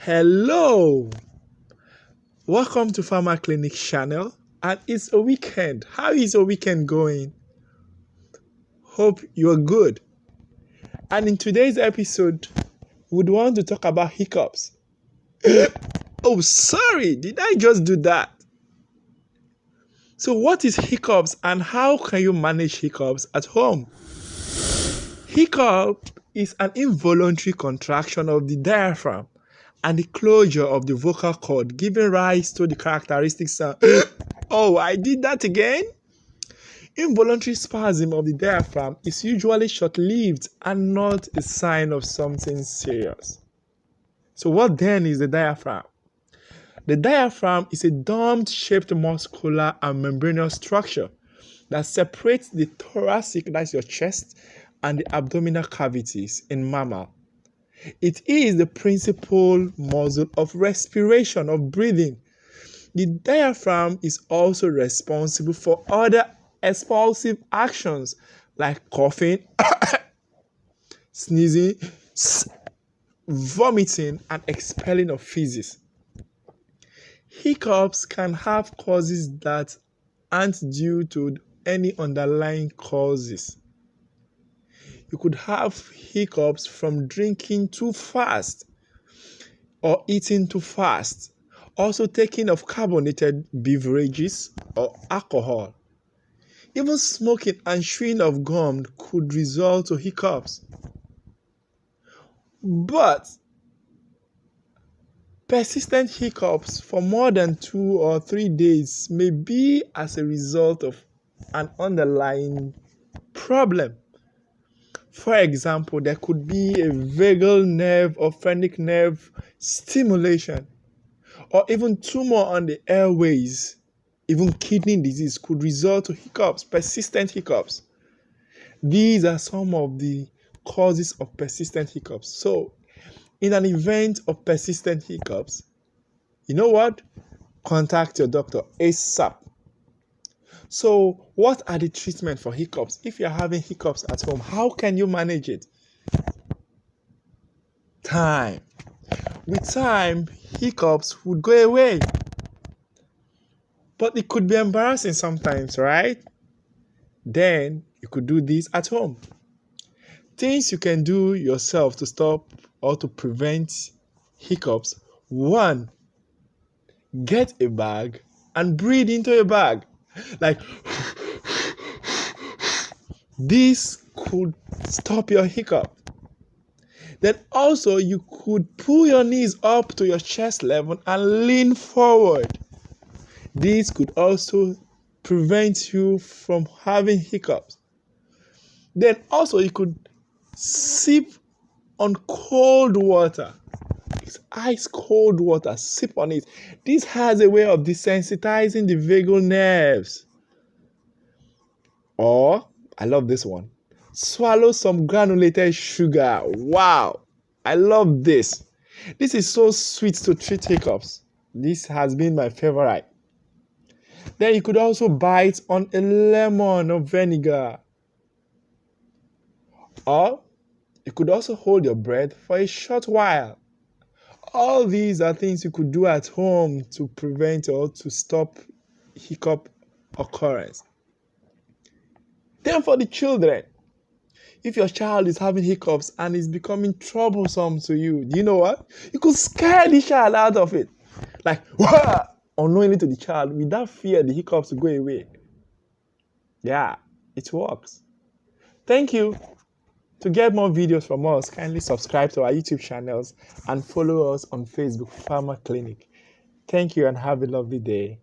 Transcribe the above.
Hello, welcome to Pharma Clinic channel, and it's a weekend. How is your weekend going? Hope you're good. And in today's episode, we'd want to talk about hiccups. Oh, sorry, did I just do that? So what is hiccups and how can you manage hiccups at home? Hiccup is an involuntary contraction of the diaphragm and the closure of the vocal cord, giving rise to the characteristic sound. Oh, I did that again? Involuntary spasm of the diaphragm is usually short-lived and not a sign of something serious. So what then is the diaphragm? The diaphragm is a dome-shaped muscular and membranous structure that separates the thoracic, that's your chest, and the abdominal cavities in mammal. It is the principal muscle of respiration, of breathing. The diaphragm is also responsible for other expulsive actions like coughing, sneezing, vomiting, and expelling of feces. Hiccups can have causes that aren't due to any underlying causes. You could have hiccups from drinking too fast or eating too fast. Also taking of carbonated beverages or alcohol. Even smoking and chewing of gum could result to hiccups. But persistent hiccups for more than 2 or 3 days may be as a result of an underlying problem. For example, there could be a vagal nerve or phrenic nerve stimulation, or even tumor on the airways. Even kidney disease could result to hiccups, persistent hiccups. These are some of the causes of persistent hiccups. So, in an event of persistent hiccups, you know what? Contact your doctor ASAP. So, what are the treatments for hiccups? If you're having hiccups at home, how can you manage it? Time. With time, hiccups would go away. But it could be embarrassing sometimes, right? Then you could do this at home. Things you can do yourself to stop or to prevent hiccups. 1, get a bag and breathe into a bag. Like, this could stop your hiccup. Then also you could pull your knees up to your chest level and lean forward. This could also prevent you from having hiccups. Then also you could sip on cold water. It's ice cold water. Sip on it. This has a way of desensitizing the vagal nerves. Or, I love this one, swallow some granulated sugar. Wow, I love this. This is so sweet to treat hiccups. This has been my favorite. Then you could also bite on a lemon or vinegar. Or you could also hold your breath for a short while. All these are things you could do at home to prevent or to stop hiccup occurrence. Then for the children, if your child is having hiccups and is becoming troublesome to you, do you know what? You could scare the child out of it. Like, wah! Unknowingly to the child, without fear, the hiccups will go away. Yeah, it works. Thank you. To get more videos from us, kindly subscribe to our YouTube channels and follow us on Facebook, Pharma Clinic. Thank you and have a lovely day.